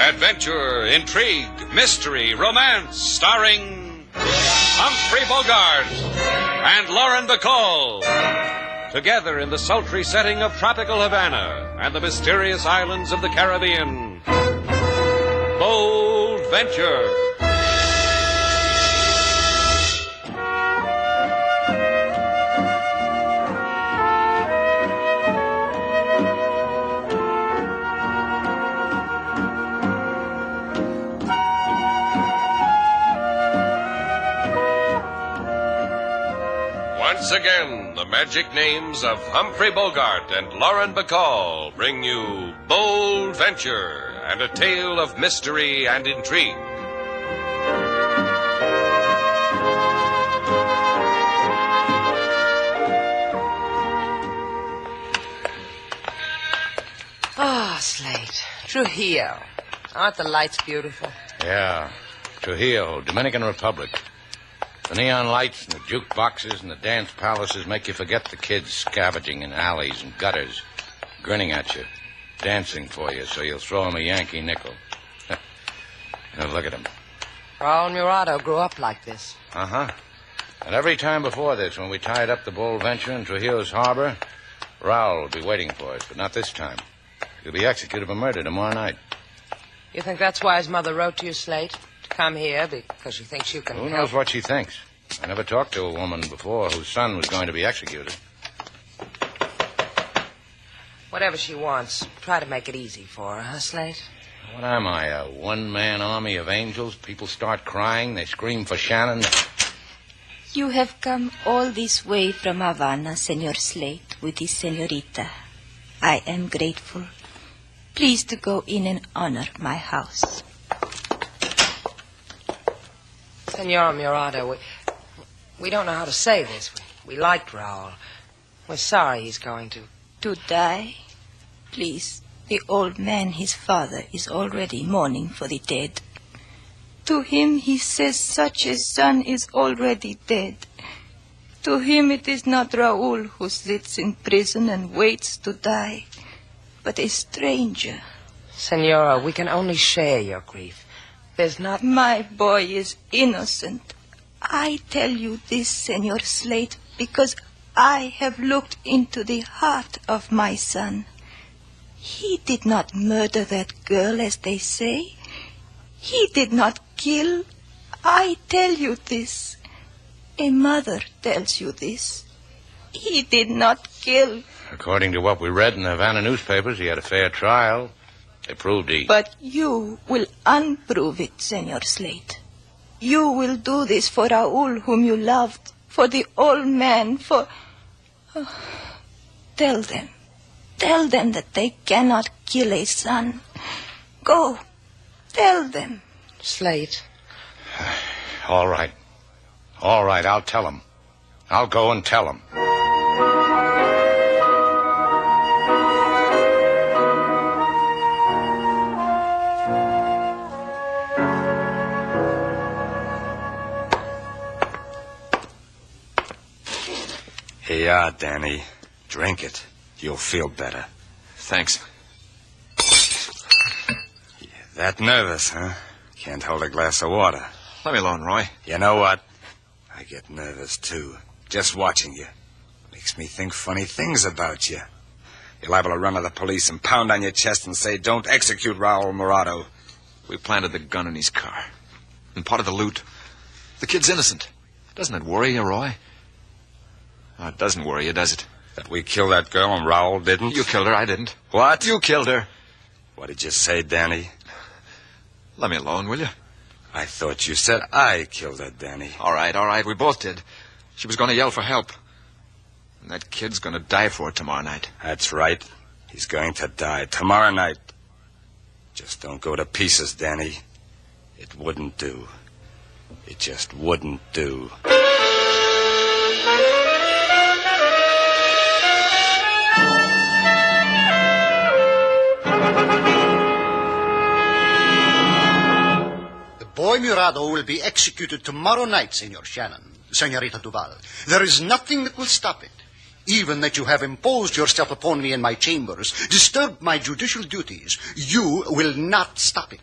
Adventure, intrigue, mystery, romance, starring Humphrey Bogart and Lauren Bacall. Together in the sultry setting of tropical Havana and the mysterious islands of the Caribbean. Bold Venture. Once again, the magic names of Humphrey Bogart and Lauren Bacall bring you Bold Venture and a tale of mystery and intrigue. Ah, Slate. Trujillo. Aren't the lights beautiful? Yeah. Trujillo, Dominican Republic. The neon lights and the jukeboxes and the dance palaces make you forget the kids scavenging in alleys and gutters, grinning at you, dancing for you so you'll throw them a Yankee nickel. Now look at them. Raul Murado grew up like this. Uh-huh. And every time before this, when we tied up the Bold Venture in Trujillo's harbor, Raul would be waiting for us, but not this time. He'll be executed for murder tomorrow night. You think that's why his mother wrote to you, Slate? To come here because she thinks you can Who knows what she thinks? I never talked to a woman before whose son was going to be executed. Whatever she wants, try to make it easy for her, huh, Slate? What am I, a one-man army of angels? People start crying, they scream for Shannon. You have come all this way from Havana, Senor Slate, with this senorita. I am grateful. Please to go in and honor my house. Senor Murado, we don't know how to say this. We liked Raul. We're sorry he's going to... To die? Please, the old man, his father, is already mourning for the dead. To him he says such a son is already dead. To him it is not Raul who sits in prison and waits to die, but a stranger. Senora, we can only share your grief. There's not... My boy is innocent. I tell you this, Senor Slate, because I have looked into the heart of my son. He did not murder that girl, as they say. He did not kill. I tell you this. A mother tells you this. He did not kill. According to what we read in the Havana newspapers, he had a fair trial. They proved he... But you will unprove it, Senor Slate. You will do this for Raul, whom you loved, for the old man, for... Oh, tell them that they cannot kill a son. Go, tell them. Slate. All right, I'll tell them. I'll go and tell them. Here you are, Danny. Drink it. You'll feel better. Thanks. You're that nervous, huh? Can't hold a glass of water. Let me alone, Roy. You know what? I get nervous, too. Just watching you. Makes me think funny things about you. You're liable to run to the police and pound on your chest and say, don't execute Raul Murado. We planted the gun in his car. And part of the loot. The kid's innocent. Doesn't it worry you, Roy? Oh, it doesn't worry you, does it? That we killed that girl and Raul didn't? You killed her, I didn't. What? You killed her. What did you say, Danny? Let me alone, will you? I thought you said I killed her, Danny. All right, we both did. She was going to yell for help. And that kid's going to die for it tomorrow night. That's right. He's going to die tomorrow night. Just don't go to pieces, Danny. It wouldn't do. It just wouldn't do. Boy Murado will be executed tomorrow night, Senor Shannon, Senorita Duval. There is nothing that will stop it. Even that you have imposed yourself upon me in my chambers, disturbed my judicial duties, you will not stop it.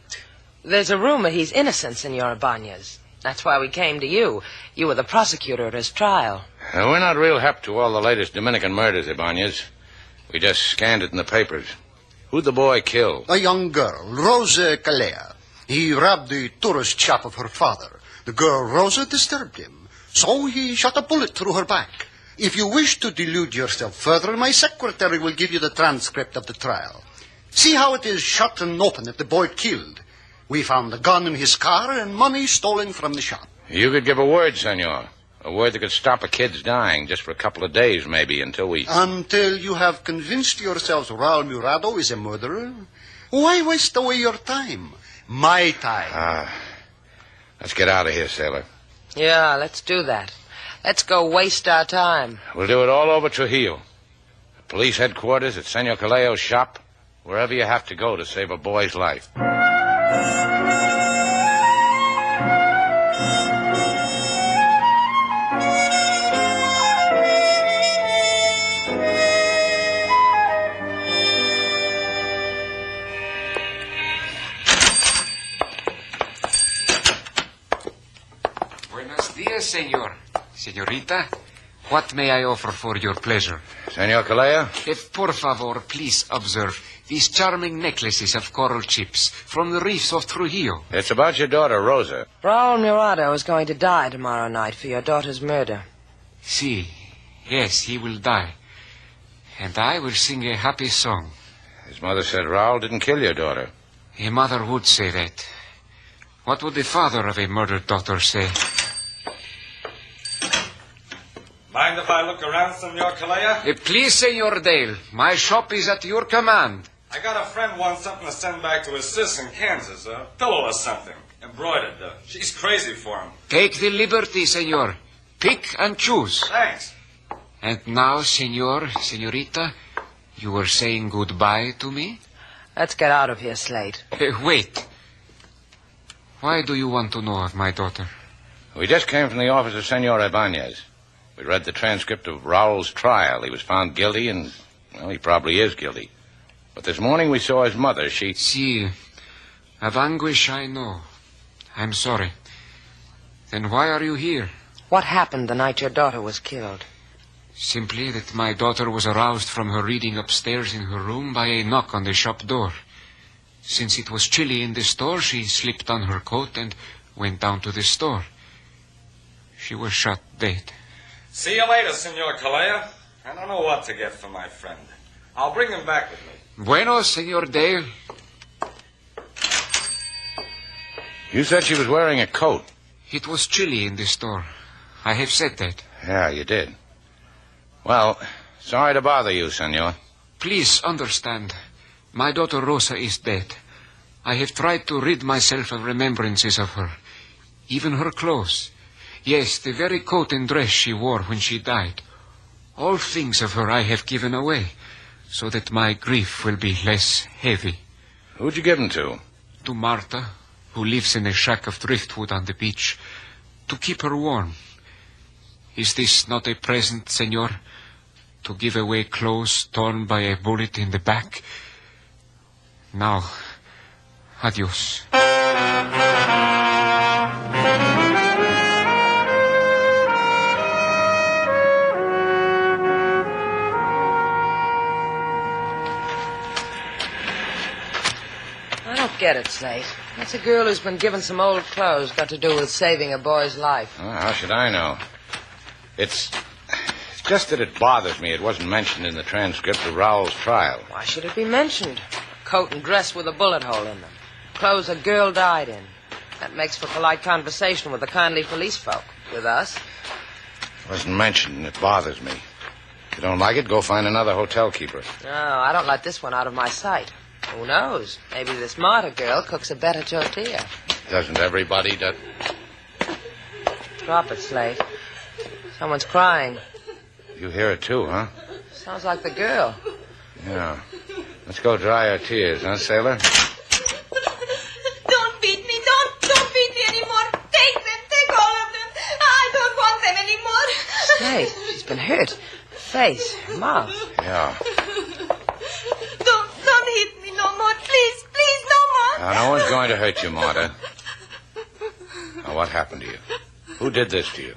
There's a rumor he's innocent, Senor Ibanez. That's why we came to you. You were the prosecutor at his trial. We're not real hep to all the latest Dominican murders, Ibanez. We just scanned it in the papers. Who'd the boy kill? A young girl, Rosa Calea. He robbed the tourist shop of her father. The girl, Rosa, disturbed him. So he shot a bullet through her back. If you wish to delude yourself further, my secretary will give you the transcript of the trial. See how it is shut and open that the boy killed. We found the gun in his car and money stolen from the shop. You could give a word, senor. A word that could stop a kid's dying just for a couple of days, maybe, until you have convinced yourselves Raul Murado is a murderer? Why waste away your time? My time. Let's get out of here, sailor. Yeah, let's do that. Let's go waste our time. We'll do it all over Trujillo. Police headquarters, at Senor Caleo's shop, wherever you have to go to save a boy's life. Buenos dias, senor. Senorita, what may I offer for your pleasure? Senor Caleo? If, por favor, please observe these charming necklaces of coral chips from the reefs of Trujillo. It's about your daughter, Rosa. Raul Murado is going to die tomorrow night for your daughter's murder. Si. Yes, he will die. And I will sing a happy song. His mother said Raul didn't kill your daughter. A mother would say that. What would the father of a murdered daughter say? Mind if I look around, Senor Calea? Please, Senor Dale. My shop is at your command. I got a friend wants something to send back to his sis in Kansas. A pillow or something. Embroidered. She's crazy for him. Take the liberty, Senor. Pick and choose. Thanks. And now, Senorita, you were saying goodbye to me? Let's get out of here, Slate. Wait. Why do you want to know of my daughter? We just came from the office of Senor Ibanez. We read the transcript of Raul's trial. He was found guilty, and, well, he probably is guilty. But this morning we saw his mother. Si. Of anguish I know. I'm sorry. Then why are you here? What happened the night your daughter was killed? Simply that my daughter was aroused from her reading upstairs in her room by a knock on the shop door. Since it was chilly in the store, she slipped on her coat and went down to the store. She was shot dead. See you later, Senor Calea. I don't know what to get for my friend. I'll bring him back with me. Bueno, Senor Dale. You said she was wearing a coat. It was chilly in the store. I have said that. Yeah, you did. Well, sorry to bother you, senor. Please understand. My daughter Rosa is dead. I have tried to rid myself of remembrances of her. Even her clothes. Yes, the very coat and dress she wore when she died. All things of her I have given away, so that my grief will be less heavy. Who'd you give them to? To Martha, who lives in a shack of driftwood on the beach, to keep her warm. Is this not a present, senor? To give away clothes torn by a bullet in the back? Now, adios. I don't get it, Slate. What's a girl who's been given some old clothes got to do with saving a boy's life? Well, how should I know? It's just that it bothers me it wasn't mentioned in the transcript of Raul's trial. Why should it be mentioned? A coat and dress with a bullet hole in them. Clothes a girl died in. That makes for polite conversation with the kindly police folk. With us. It wasn't mentioned, and it bothers me. If you don't like it, go find another hotel keeper. No, I don't let this one out of my sight. Who knows? Maybe this Marta girl cooks a better tortilla. Doesn't everybody do... Drop it, Slate. Someone's crying. You hear it too, huh? Sounds like the girl. Yeah. Let's go dry our tears, huh, Sailor? Don't beat me. Don't beat me anymore. Take them. Take all of them. I don't want them anymore. Slate, she's been hurt. face, mouth. Yeah. Don't hit me no more. Please, no more. Now, no one's going to hurt you, Marta. Now, what happened to you? Who did this to you?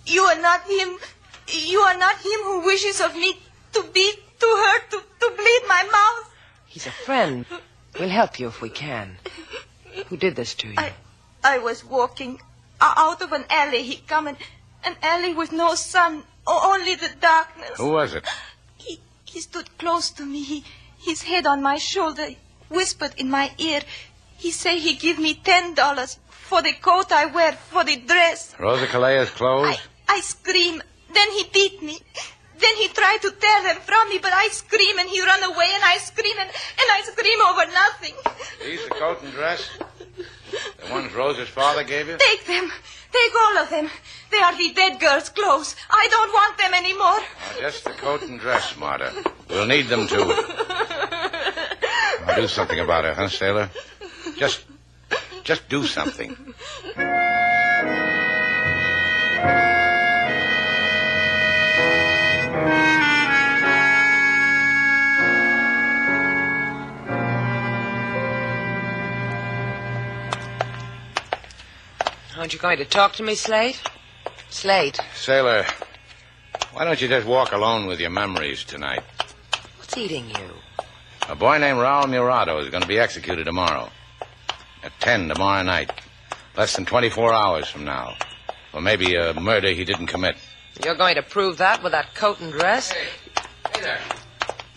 You are not him. You are not him who wishes of me to beat, to hurt, to bleed my mouth. He's a friend. We'll help you if we can. Who did this to you? I was walking out of an alley. He come in an alley with no sun, only the darkness. Who was it? He stood close to me. His head on my shoulder, whispered in my ear. He say he give me $10 for the coat I wear, for the dress. Rosa Calea's clothes? I scream. Then he beat me. Then he tried to tear them from me, but I scream and he run away and I scream and I scream over nothing. These the coat and dress? The ones Rosa's father gave you? Take them. Take all of them. They are the dead girl's clothes. I don't want them anymore. Now, just the coat and dress, Marta. We'll need them too. Now, do something about her, huh, Sailor? Just do something. Aren't you going to talk to me, Slate? Slate. Sailor, why don't you just walk alone with your memories tonight? What's eating you? A boy named Raul Murado is going to be executed tomorrow. At 10 tomorrow night. Less than 24 hours from now. For maybe a murder he didn't commit. You're going to prove that with that coat and dress? Hey there.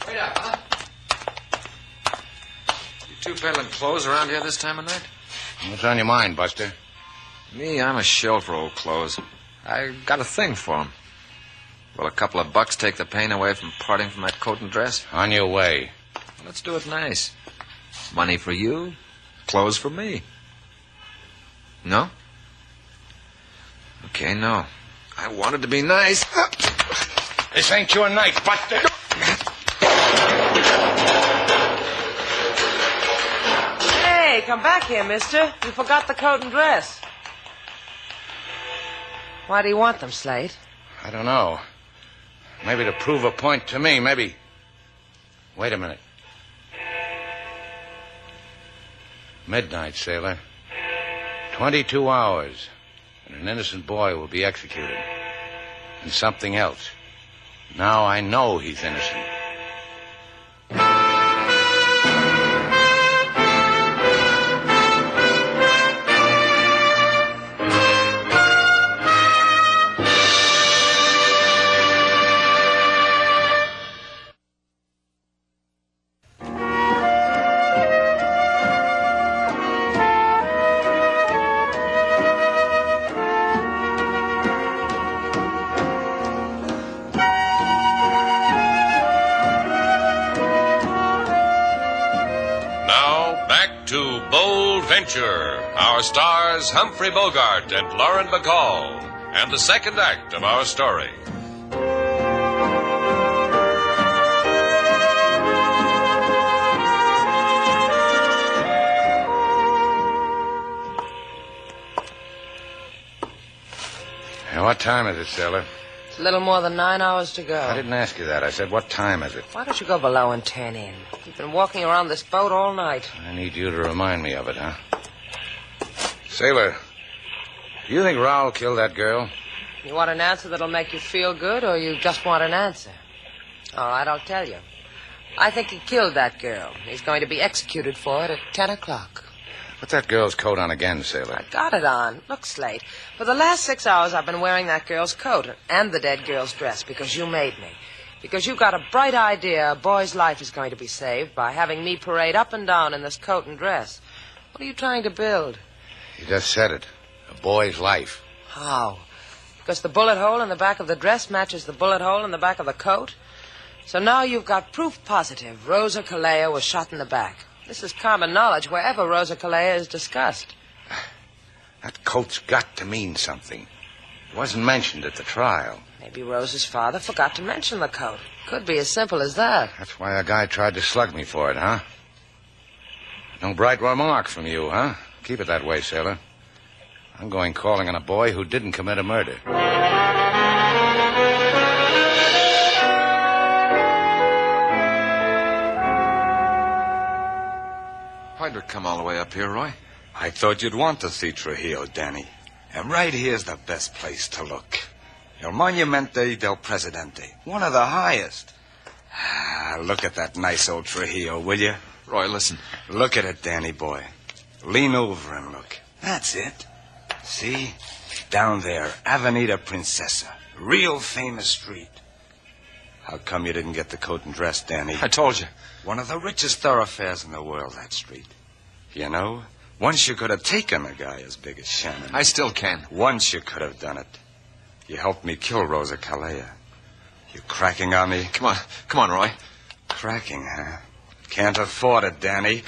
Wait up, huh? You two peddling clothes around here this time of night? What's on your mind, Buster? Me, I'm a shell for old clothes. I got a thing for 'em. Will a couple of bucks take the pain away from parting from that coat and dress? On your way. Let's do it nice. Money for you, clothes for me. No? Okay, no. I wanted to be nice. This ain't your night, Buster. Hey, come back here, mister. You forgot the coat and dress. Why do you want them, Slate? I don't know. Maybe to prove a point to me, maybe. Wait a minute. Midnight, Sailor. 22 hours, and an innocent boy will be executed. And something else. Now I know he's innocent. Our stars, Humphrey Bogart and Lauren Bacall, and the second act of our story. Hey, what time is it, Sailor? It's a little more than 9 hours to go. I didn't ask you that. I said, what time is it? Why don't you go below and turn in? You've been walking around this boat all night. I need you to remind me of it, huh? Sailor, do you think Raul killed that girl? You want an answer that'll make you feel good, or you just want an answer? All right, I'll tell you. I think he killed that girl. He's going to be executed for it at 10 o'clock. Put that girl's coat on again, Sailor. I got it on. Look, Slate, for the last 6 hours I've been wearing that girl's coat and the dead girl's dress because you made me. Because you've got a bright idea a boy's life is going to be saved by having me parade up and down in this coat and dress. What are you trying to build? You just said it. A boy's life. How? Because the bullet hole in the back of the dress matches the bullet hole in the back of the coat? So now you've got proof positive Rosa Calea was shot in the back. This is common knowledge wherever Rosa Calea is discussed. That coat's got to mean something. It wasn't mentioned at the trial. Maybe Rosa's father forgot to mention the coat. Could be as simple as that. That's why a guy tried to slug me for it, huh? No bright remark from you, huh? Keep it that way, Sailor. I'm going calling on a boy who didn't commit a murder. Why'd we come all the way up here, Roy? I thought you'd want to see Trujillo, Danny. And right here's the best place to look. El Monumente del Presidente. One of the highest. Look at that nice old Trujillo, will you? Roy, listen. Look at it, Danny boy. Lean over and look. That's it. See? Down there, Avenida Princesa. Real famous street. How come you didn't get the coat and dress, Danny? I told you. One of the richest thoroughfares in the world, that street. You know, once you could have taken a guy as big as Shannon. I still can. Once you could have done it. You helped me kill Rosa Calleja. You cracking on me? Come on, Roy. Cracking, huh? Can't afford it, Danny.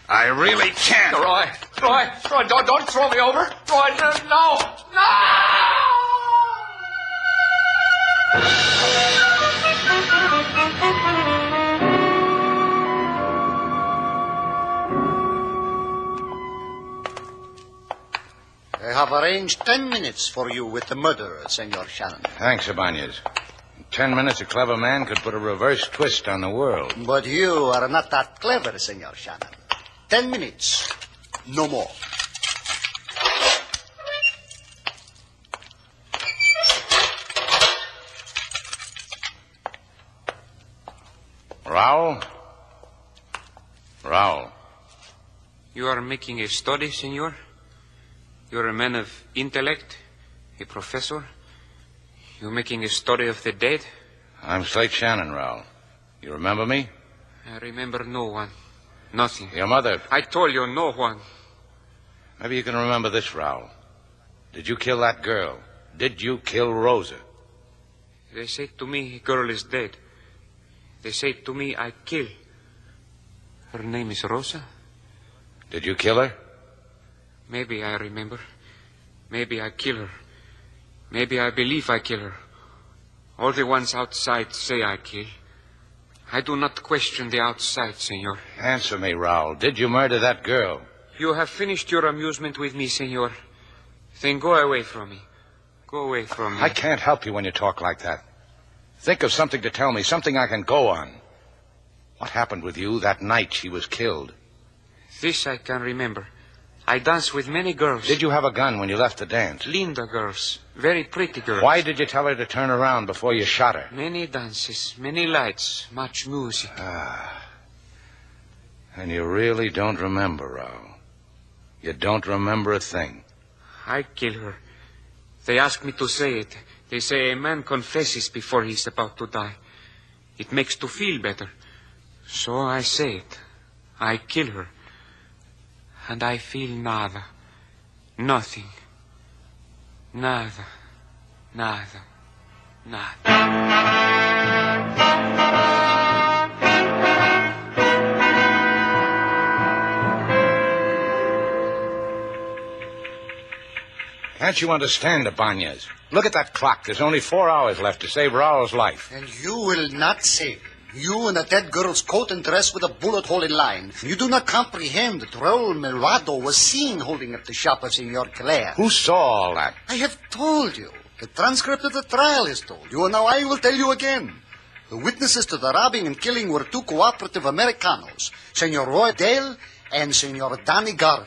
I really can't. Roy, don't throw me over. Roy, no. I have arranged 10 minutes for you with the murderer, Senor Shannon. Thanks, Ibanez. In 10 minutes, a clever man could put a reverse twist on the world. But you are not that clever, Senor Shannon. 10 minutes. No more. Raul. You are making a study, senor? You're a man of intellect, a professor. You're making a study of the dead? I'm Slate Shannon, Raul. You remember me? I remember no one. Nothing. Your mother. I told you no one. Maybe you can remember this, Raul. Did you kill that girl? Did you kill Rosa? They say to me, a girl is dead. They say to me, I kill. Her name is Rosa. Did you kill her? Maybe I remember. Maybe I kill her. Maybe I believe I kill her. All the ones outside say I kill. I do not question the outside, senor. Answer me, Raul. Did you murder that girl? You have finished your amusement with me, senor. Then go away from me. Go away from me. I can't help you when you talk like that. Think of something to tell me, something I can go on. What happened with you that night she was killed? This I can remember. I danced with many girls. Did you have a gun when you left the dance? Linda girls. Very pretty girls. Why did you tell her to turn around before you shot her? Many dances, many lights, much music. And you really don't remember, Raul. You don't remember a thing. I kill her. They ask me to say it. They say a man confesses before he's about to die. It makes to feel better. So I say it. I kill her. And I feel nada. Nothing. Nada. Nada. Nada. Can't you understand, Ibanez? Look at that clock. There's only 4 hours left to save Raul's life. And you will not save him. You in a dead girl's coat and dress with a bullet hole in line. You do not comprehend that Raul Melvado was seen holding up the shop of Senor Calleja. Who saw all that? I have told you. The transcript of the trial has told you, and now I will tell you again. The witnesses to the robbing and killing were 2 cooperative Americanos, Senor Roy Dale and Senor Danny Gar.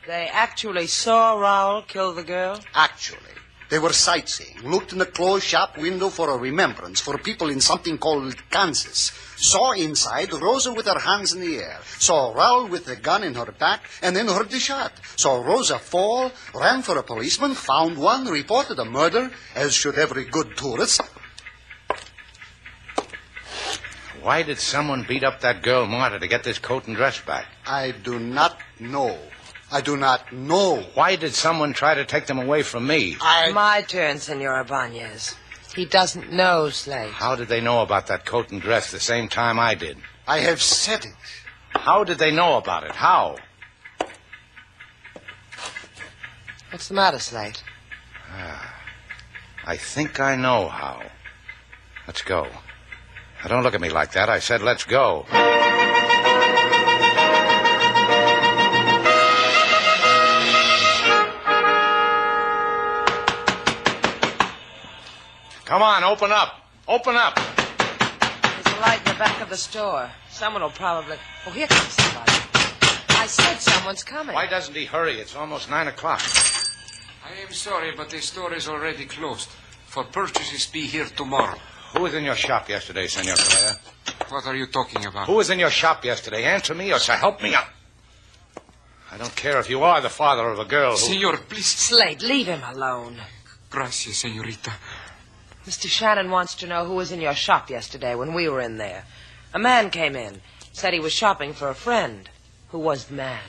They actually saw Raul kill the girl? Actually. They were sightseeing, looked in the closed shop window for a remembrance for people in something called Kansas. Saw inside Rosa with her hands in the air. Saw Raul with the gun in her back and then heard the shot. Saw Rosa fall, ran for a policeman, found one, reported a murder, as should every good tourist. Why did someone beat up that girl Marta to get this coat and dress back? I do not know. I do not know. Why did someone try to take them away from me? My turn, Senor Ibanez. He doesn't know, Slate. How did they know about that coat and dress the same time I did? I have said it. How did they know about it? How? What's the matter, Slate? I think I know how. Let's go. Now, don't look at me like that. I said let's go. Come on, open up. Open up. There's a light in the back of the store. Someone will probably... Oh, here comes somebody. I said someone's coming. Why doesn't he hurry? It's almost 9 o'clock. I am sorry, but the store is already closed. For purchases, be here tomorrow. Who was in your shop yesterday, Senor Calea? What are you talking about? Who was in your shop yesterday? Answer me or help me out. I don't care if you are the father of a girl who... Senor, please. Slate, leave him alone. Gracias, senorita. Mr. Shannon wants to know who was in your shop yesterday when we were in there. A man came in, said he was shopping for a friend. Who was the man?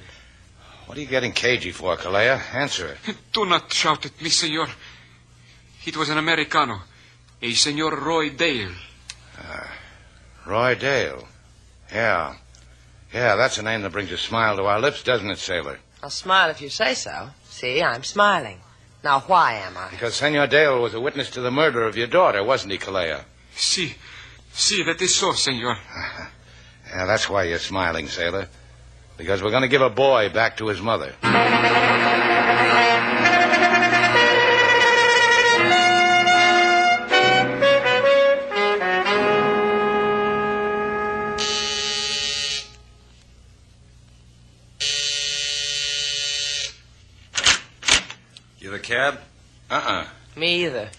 What are you getting cagey for, Calea? Answer it. Do not shout at me, senor. It was an Americano, a Senor Roy Dale. Roy Dale. Yeah. Yeah, that's a name that brings a smile to our lips, doesn't it, Sailor? I'll smile if you say so. See, I'm smiling. Now, why am I? Because Senor Dale was a witness to the murder of your daughter, wasn't he, Calea? Si, that is so, senor. Yeah, that's why you're smiling, Sailor. Because we're going to give a boy back to his mother. You the cab? Me either.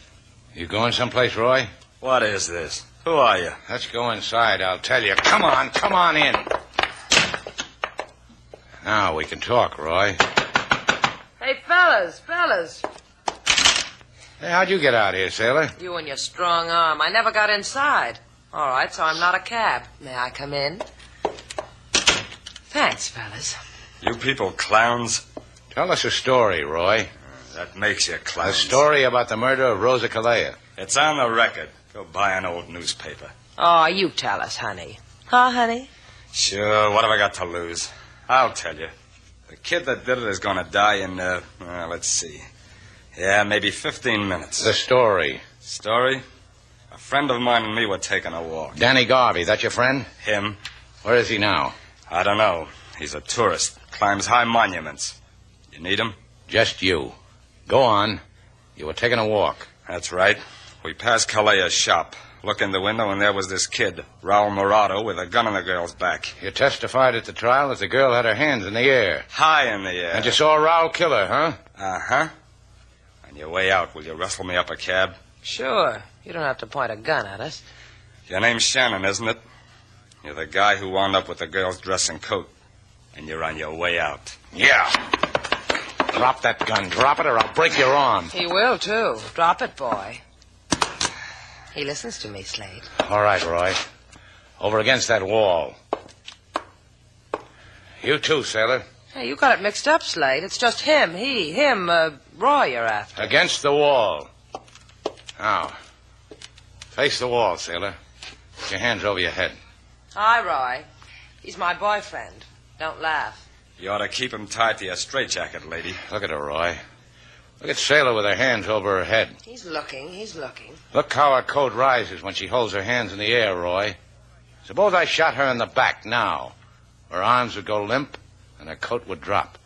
You going someplace, Roy? What is this? Who are you? Let's go inside, I'll tell you. Come on in. Now we can talk, Roy. Hey, fellas. Hey, how'd you get out here, Sailor? You and your strong arm. I never got inside. All right, so I'm not a cab. May I come in? Thanks, fellas. You people clowns? Tell us a story, Roy. That makes you clowns. A story about the murder of Rosa Calea. It's on the record. Go buy an old newspaper. Oh, you tell us, honey. Huh, honey? Sure, what have I got to lose? I'll tell you. The kid that did it is going to die in, let's see. Yeah, maybe 15 minutes. The story. Story? A friend of mine and me were taking a walk. Danny Garvey, that your friend? Him. Where is he now? I don't know. He's a tourist. Climbs high monuments. You need him? Just you. Go on. You were taking a walk. That's right. We passed Calea's shop. Look in the window, and there was this kid, Raul Morado, with a gun on the girl's back. You testified at the trial that the girl had her hands in the air. High in the air. And you saw Raul kill her, huh? Uh-huh. On your way out, will you rustle me up a cab? Sure. You don't have to point a gun at us. Your name's Shannon, isn't it? You're the guy who wound up with the girl's dress and coat. And you're on your way out. Yeah. Drop that gun. Drop it or I'll break your arm. He will, too. Drop it, boy. He listens to me, Slate. All right, Roy. Over against that wall. You too, Sailor. Hey, you got it mixed up, Slate. It's just him, Roy you're after. Against the wall. Now, face the wall, Sailor. Put your hands over your head. Hi, Roy. He's my boyfriend. Don't laugh. You ought to keep him tied to your straitjacket, lady. Look at her, Roy. Look at Sailor with her hands over her head. He's looking. Look how her coat rises when she holds her hands in the air, Roy. Suppose I shot her in the back now. Her arms would go limp, and her coat would drop.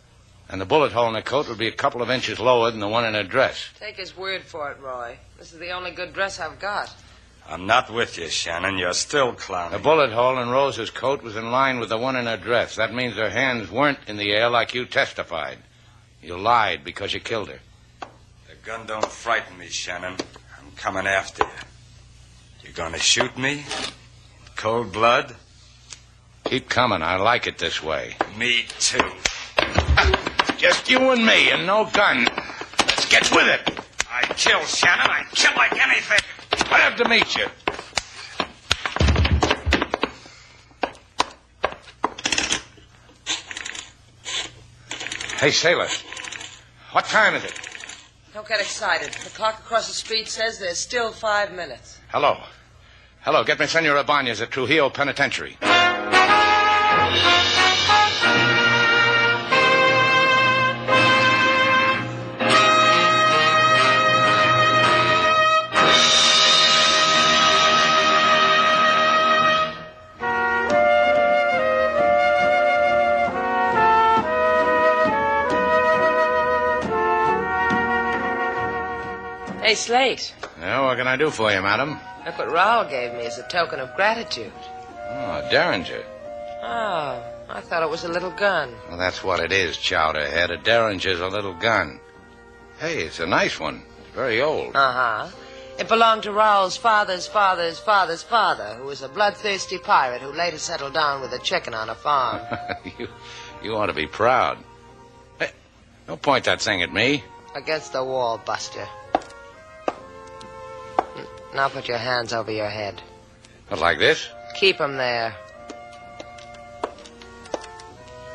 And the bullet hole in her coat would be a couple of inches lower than the one in her dress. Take his word for it, Roy. This is the only good dress I've got. I'm not with you, Shannon. You're still clowning. The bullet hole in Rosa's coat was in line with the one in her dress. That means her hands weren't in the air like you testified. You lied because you killed her. The gun don't frighten me, Shannon. I'm coming after you. You gonna shoot me? In cold blood? Keep coming. I like it this way. Me too. Just you and me and no gun. Let's get with it. I'd kill Shannon. I'd kill like anything. Glad to meet you. Hey, Sailor. What time is it? Don't get excited. The clock across the street says there's still 5 minutes. Hello. Get me Senor Ibanez at Trujillo Penitentiary. Hey, Slate. Well, what can I do for you, madam? Look what Raul gave me as a token of gratitude. Oh, a derringer. Oh, I thought it was a little gun. Well, that's what it is, Chowderhead. A Derringer's a little gun. Hey, it's a nice one. It's very old. Uh-huh. It belonged to Raoul's father's father's father's father, who was a bloodthirsty pirate who later settled down with a chicken on a farm. You ought to be proud. Hey, don't point that thing at me. Against the wall, Buster. Now put your hands over your head. What, like this? Keep 'em there.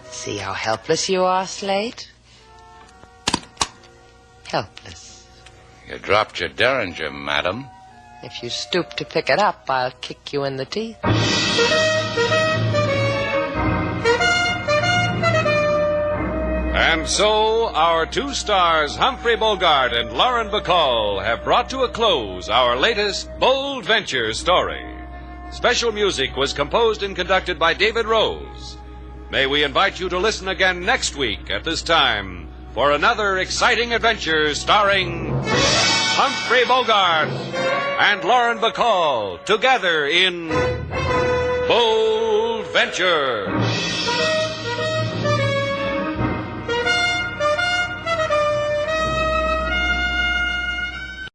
See how helpless you are, Slate? Helpless. You dropped your Derringer, madam. If you stoop to pick it up, I'll kick you in the teeth. And so, our two stars, Humphrey Bogart and Lauren Bacall, have brought to a close our latest Bold Venture story. Special music was composed and conducted by David Rose. May we invite you to listen again next week at this time for another exciting adventure starring Humphrey Bogart and Lauren Bacall together in Bold Venture.